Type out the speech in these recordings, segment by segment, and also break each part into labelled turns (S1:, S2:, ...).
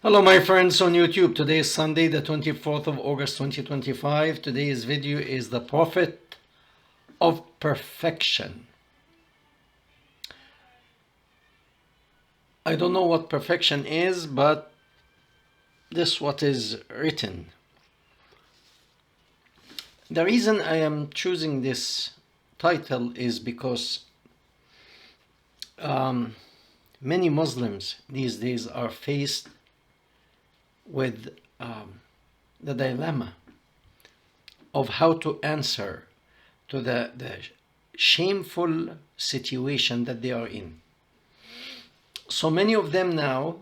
S1: Hello my friends on YouTube. Today is Sunday the 24th of August 2025. Today's video is the Prophet of Perfection. I don't know what perfection is, but this is what is written. The reason I am choosing this title is because many Muslims these days are faced with the dilemma of how to answer to the shameful situation that they are in. So many of them now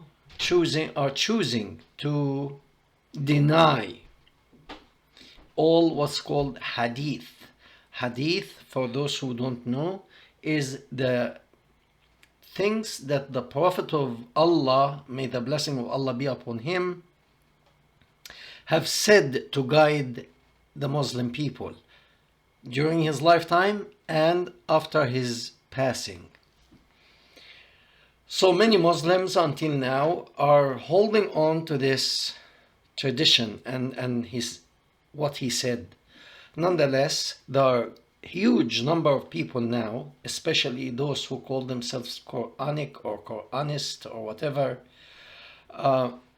S1: are choosing to deny all what's called hadith. Hadith, for those who don't know, is the things that the Prophet of Allah, may the blessing of Allah be upon him, have said to guide the Muslim people during his lifetime and after his passing. So many Muslims until now are holding on to this tradition and what he said. Nonetheless, there are huge number of people now, especially those who call themselves Quranic or Quranist or whatever,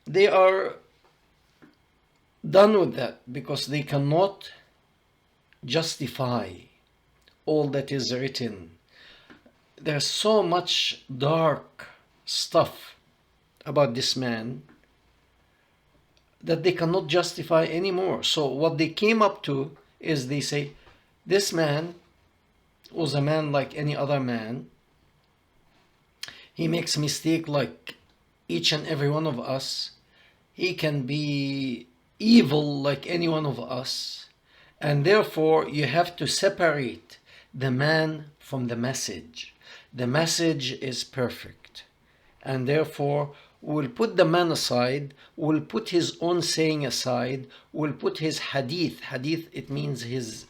S1: they are done with that because they cannot justify all that is written. There's so much dark stuff about this man that they cannot justify anymore. So what they came up to is they say, this man was a man like any other man. He makes mistake like each and every one of us. He can be evil like any one of us. And therefore you have to separate the man from the message. The message is perfect. And therefore we'll put the man aside, we'll put his own saying aside, we'll put his hadith. Hadith, it means his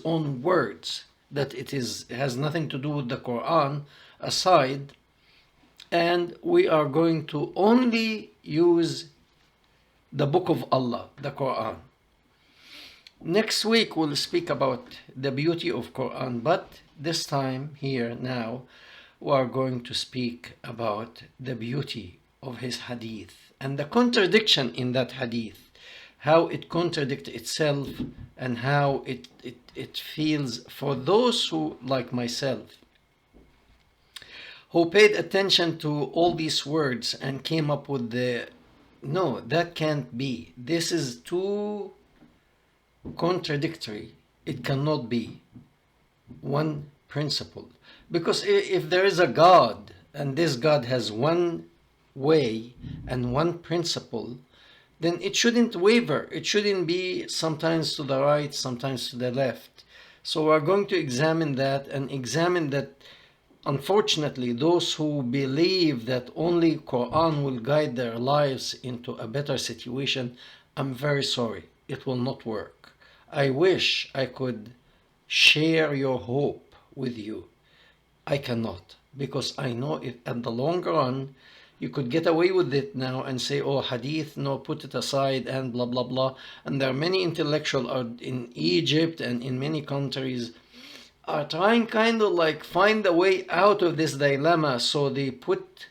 S1: own words, that it has nothing to do with the Quran, aside, and we are going to only use the book of Allah, the Quran. Next week we'll speak about the beauty of Quran, but this time here now we are going to speak about the beauty of his hadith and the contradiction in that hadith, how it contradicts itself and how it feels for those who, like myself, who paid attention to all these words and came up with no, that can't be. This is too contradictory. It cannot be one principle. Because if there is a God and this God has one way and one principle, then it shouldn't waver. It shouldn't be sometimes to the right, sometimes to the left. So we're going to examine that and examine that. Unfortunately, those who believe that only Quran will guide their lives into a better situation, I'm very sorry. It will not work. I wish I could share your hope with you. I cannot, because I know it at the long run you could get away with it now and say, oh, hadith, no, put it aside and blah blah blah. And there are many intellectuals in Egypt and in many countries are trying kind of like find a way out of this dilemma. So they put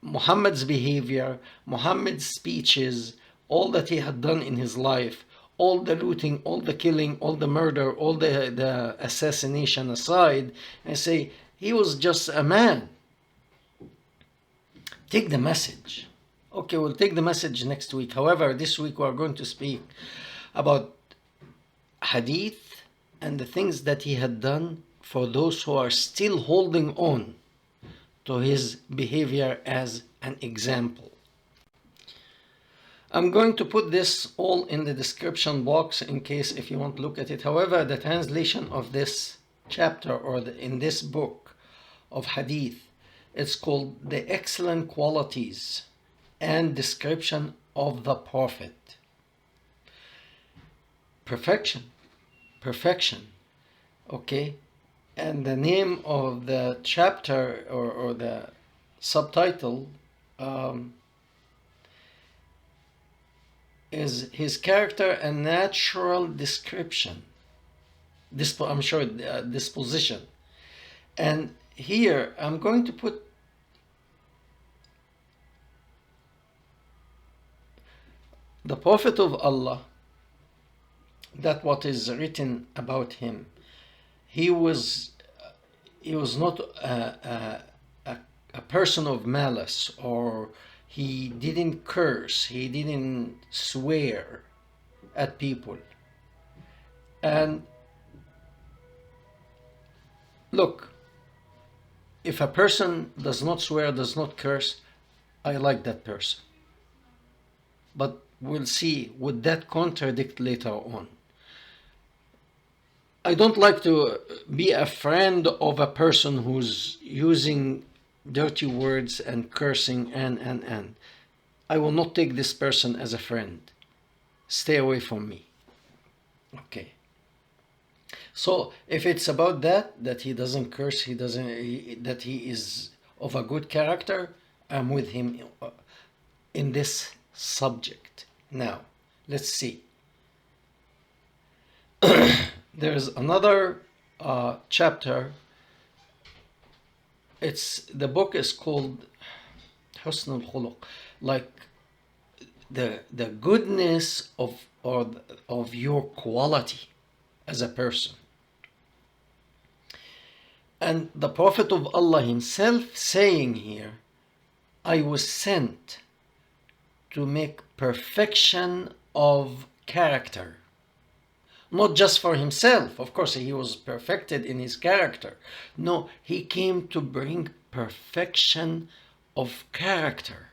S1: Muhammad's behavior, Muhammad's speeches, all that he had done in his life, all the looting, all the killing, all the murder, all the assassination aside, and say he was just a man. Take the message. Okay, we'll take the message next week. However, this week we are going to speak about hadith and the things that he had done for those who are still holding on to his behavior as an example. I'm going to put this all in the description box in case if you want to look at it. However, the translation of this chapter or in this book of hadith, it's called The Excellent Qualities and Description of the Prophet. Perfection. Okay, and the name of the chapter or the subtitle is his character and natural description. I'm sure disposition. And here I'm going to put the Prophet of Allah, that what is written about him. He was not a person of malice, or he didn't curse, he didn't swear at people. And look, if a person does not swear, does not curse, I like that person. But we'll see, would that contradict later on? I don't like to be a friend of a person who's using dirty words and cursing and. I will not take this person as a friend. Stay away from me. Okay. So if it's about that he doesn't curse, that he is of a good character, I'm with him in this subject. Now, let's see. There's another chapter. The book is called Husn al-Khuluq, like the goodness of your quality as a person. And the Prophet of Allah himself saying here, I was sent to make perfection of character. Not just for himself, of course he was perfected in his character. No, he came to bring perfection of character.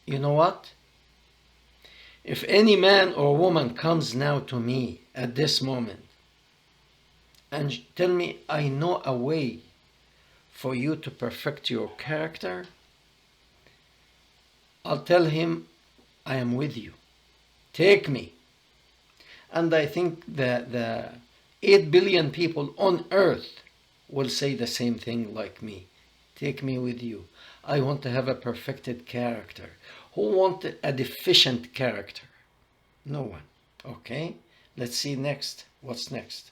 S1: You know what? If any man or woman comes now to me at this moment and tell me, I know a way for you to perfect your character, I'll tell him, I am with you. Take me. And I think that the 8 billion people on earth will say the same thing like me. Take me with you. I want to have a perfected character. Who wants a deficient character? No one. Okay? Let's see next. What's next?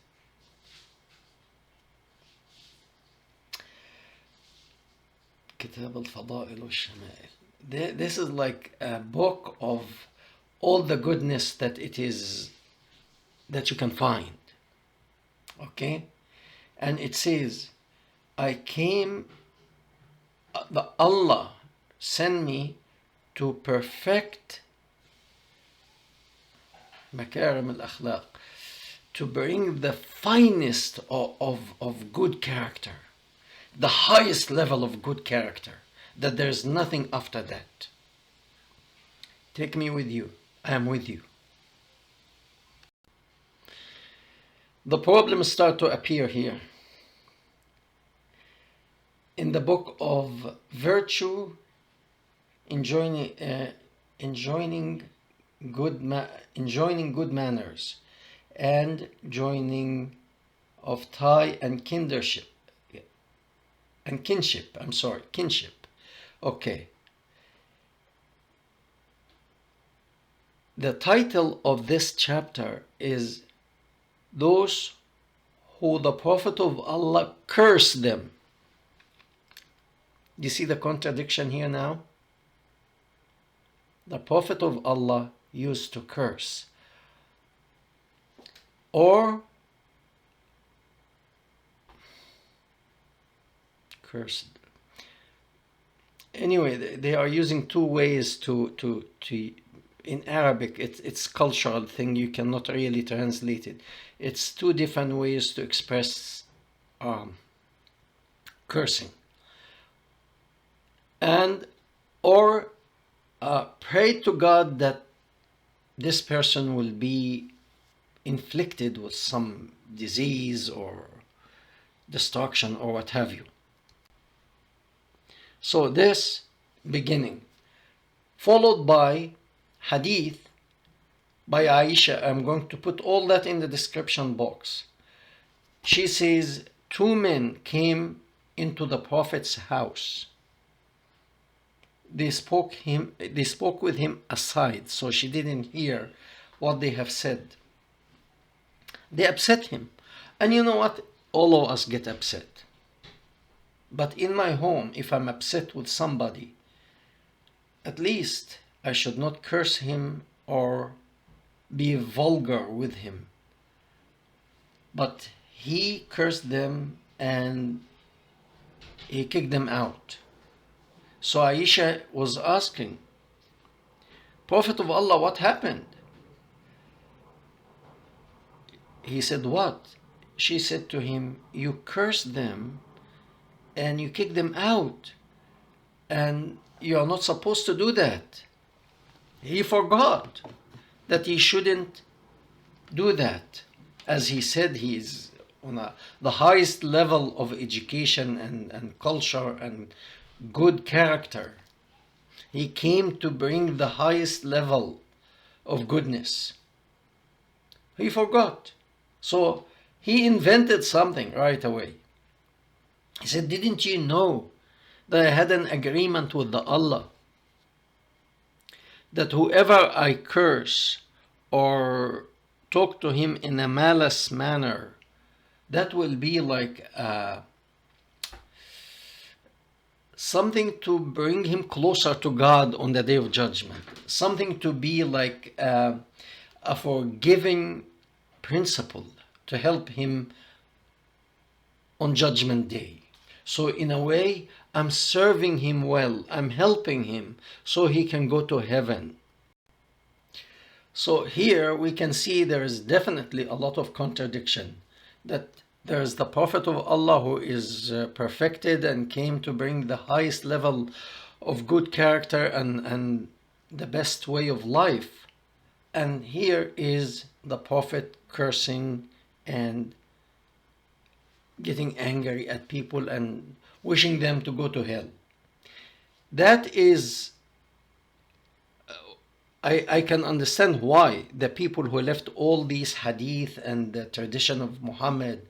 S1: Kitab al-Fada'il wal-Shama'il. This is like a book of all the goodness that you can find. Okay? And it says, Allah sent me to perfect makarim al-akhlaq, to bring the finest of good character, the highest level of good character, that there's nothing after that. Take me with you. I am with you. The problems start to appear here. In the book of virtue, enjoining good manners, and joining of tie and kinship. Okay. The title of this chapter is those who the Prophet of Allah cursed them. You see the contradiction here now? The Prophet of Allah used to curse. Or cursed. Anyway, they are using two ways to in Arabic, it's cultural thing, you cannot really translate it. It's two different ways to express cursing. And or pray to God that this person will be inflicted with some disease or destruction or what have you. So this beginning, followed by hadith by Aisha. I'm going to put all that in the description box. She says, 2 men came into the Prophet's house they spoke with him aside, so she didn't hear what they have said. They upset him. And you know what? All of us get upset. But in my home, if I'm upset with somebody, at least I should not curse him or be vulgar with him. But he cursed them and he kicked them out. So Aisha was asking, Prophet of Allah, what happened? He said, what? She said to him, you cursed them and you kicked them out, and you are not supposed to do that. He forgot that he shouldn't do that. As he said, he is on the highest level of education and culture and good character. He came to bring the highest level of goodness. He forgot. So he invented something right away. He said, didn't you know that I had an agreement with the Allah that whoever I curse or talk to him in a malice manner, that will be like something to bring him closer to God on the day of judgment, something to be like a forgiving principle to help him on judgment day. So in a way, I'm serving him well, I'm helping him so he can go to heaven. So here we can see there is definitely a lot of contradiction, that there is the Prophet of Allah who is perfected and came to bring the highest level of good character and the best way of life. And here is the Prophet cursing and getting angry at people and wishing them to go to hell. That is, I can understand why the people who left all these hadith and the tradition of Muhammad,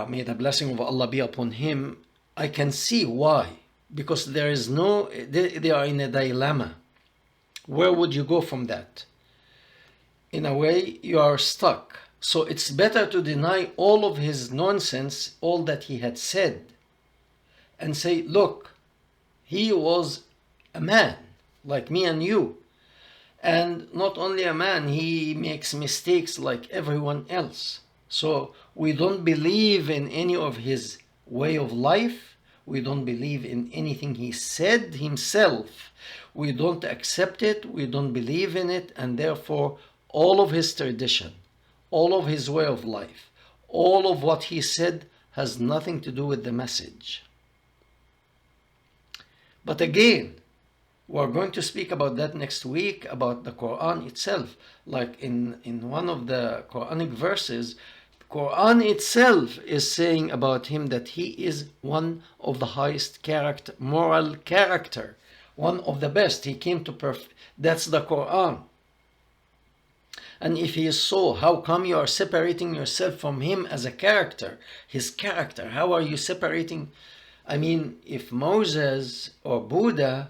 S1: may the blessing of Allah be upon him, I can see why. Because there is no, they are in a dilemma. Where would you go from that? In a way, you are stuck. So it's better to deny all of his nonsense, all that he had said, and say, look, he was a man like me and you. And not only a man, he makes mistakes like everyone else. So we don't believe in any of his way of life. We don't believe in anything he said himself. We don't accept it. We don't believe in it. And therefore, all of his tradition, all of his way of life, all of what he said has nothing to do with the message. But again, we're going to speak about that next week, about the Quran itself. Like in one of the Quranic verses, Quran itself is saying about him that he is one of the highest character, moral character, one of the best. He came to that's the Quran. And if he is so, how come you are separating yourself from him as a character, his character? How are you separating? I mean, if Moses or Buddha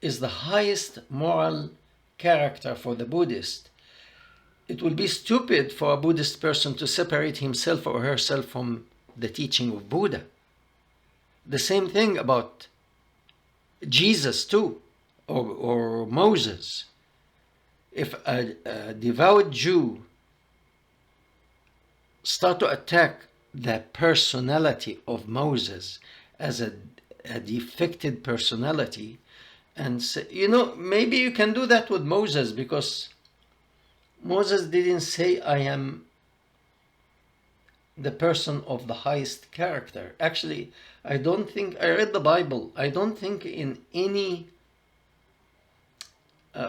S1: is the highest moral character for the Buddhist, it will be stupid for a Buddhist person to separate himself or herself from the teaching of Buddha. The same thing about Jesus too, or Moses. If a devout Jew start to attack the personality of Moses as a defected personality, and say, you know, maybe you can do that with Moses, because Moses didn't say, I am the person of the highest character. Actually, I don't think, I read the Bible, I don't think in any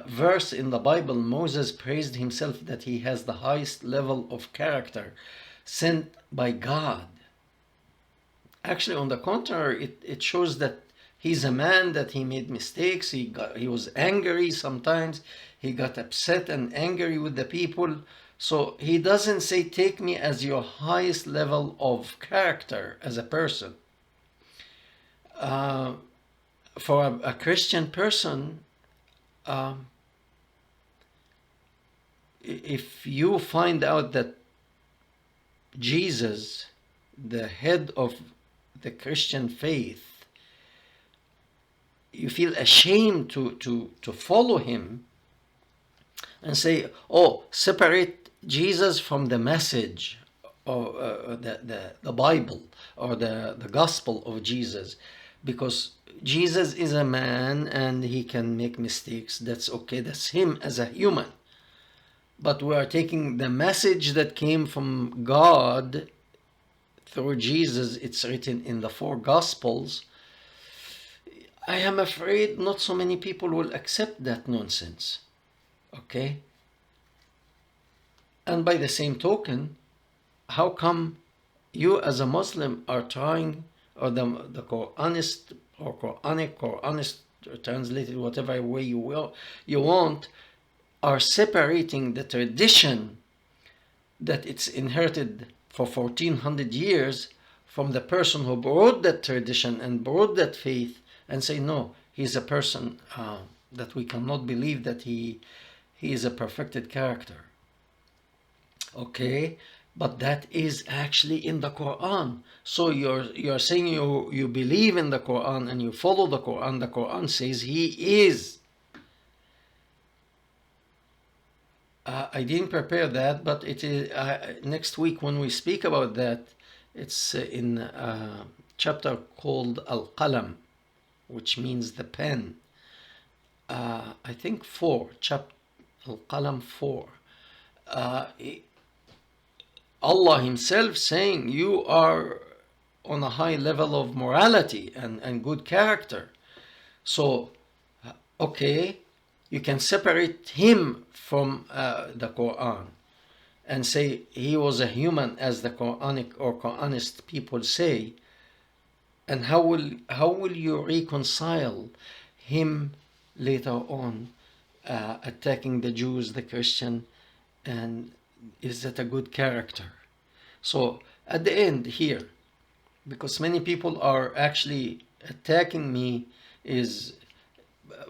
S1: verse in the Bible Moses praised himself that he has the highest level of character sent by God. Actually, on the contrary, it shows that he's a man, that he made mistakes, he was angry sometimes, he got upset and angry with the people. So he doesn't say, take me as your highest level of character as a person. for a Christian person, um, if you find out that Jesus, the head of the Christian faith, you feel ashamed to follow him and say, oh, separate Jesus from the message or the Bible or the gospel of Jesus, because Jesus is a man and he can make mistakes. That's okay. That's him as a human. But we are taking the message that came from God through Jesus. It's written in the 4 Gospels. I am afraid not so many people will accept that nonsense. Okay? And by the same token, how come you as a Muslim are trying, or the Quranist or Quranist, translated whatever way you want, are separating the tradition that it's inherited for 1400 years from the person who brought that tradition and brought that faith, and say, no, he's a person that we cannot believe that he is a perfected character. Okay, but that is actually in the Quran. So you're saying you believe in the Quran and you follow the Quran. The Quran says he is. I didn't prepare that, but it is next week when we speak about that. It's in a chapter called Al-Qalam, which means the pen. I think 4, Al-Qalam 4. Allah himself saying you are on a high level of morality and good character. So, okay, you can separate him from the Quran and say he was a human, as the Quranic or Quranist people say. And how will you reconcile him later on attacking the Jews, the Christian, and is that a good character? So at the end here, because many people are actually attacking me, is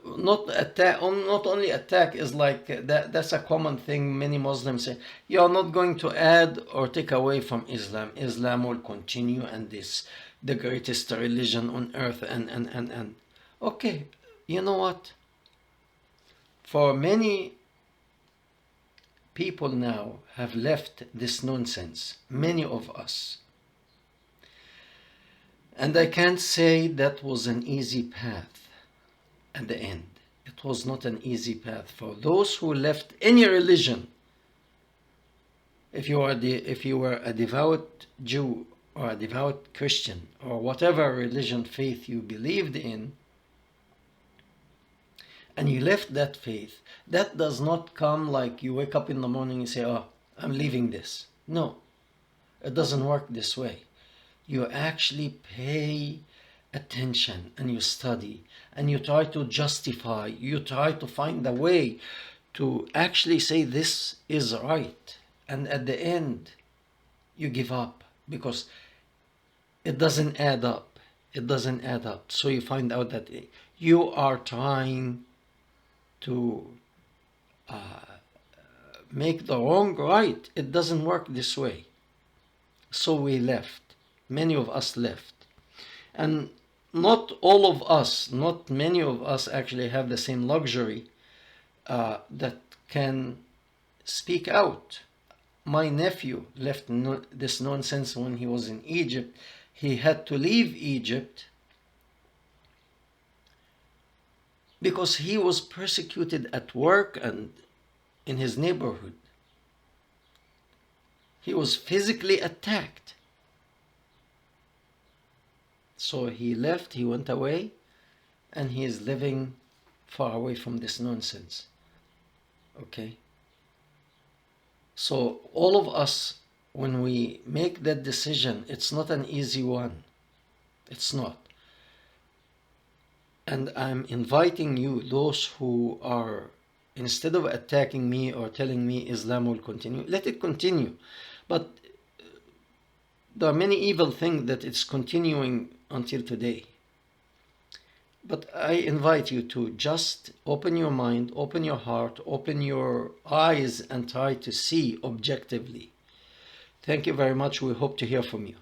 S1: not only attack is like that's a common thing. Many Muslims say, you are not going to add or take away from Islam. Islam will continue, and this the greatest religion on earth, and okay, you know what? For many people now have left this nonsense, many of us. And I can't say that was an easy path at the end. It was not an easy path for those who left any religion. If you were a devout Jew or a devout Christian or whatever religion, faith you believed in, and you left that faith, that does not come like you wake up in the morning and say, oh, I'm leaving this. No, it doesn't work this way. You actually pay attention and you study and you try to justify, you try to find a way to actually say this is right. And at the end, you give up because it doesn't add up. It doesn't add up. So you find out that you are trying to make the wrong right. It doesn't work this way. So we left. Many of us left. And not all of us, not many of us actually have the same luxury that can speak out. My nephew left this nonsense when he was in Egypt. He had to leave Egypt because he was persecuted at work and in his neighborhood. He was physically attacked. So he left, he went away, and he is living far away from this nonsense. Okay? So all of us, when we make that decision, it's not an easy one. It's not. And I'm inviting you, those who are, instead of attacking me or telling me Islam will continue, let it continue. But there are many evil things that it's continuing until today. But I invite you to just open your mind, open your heart, open your eyes, and try to see objectively. Thank you very much. We hope to hear from you.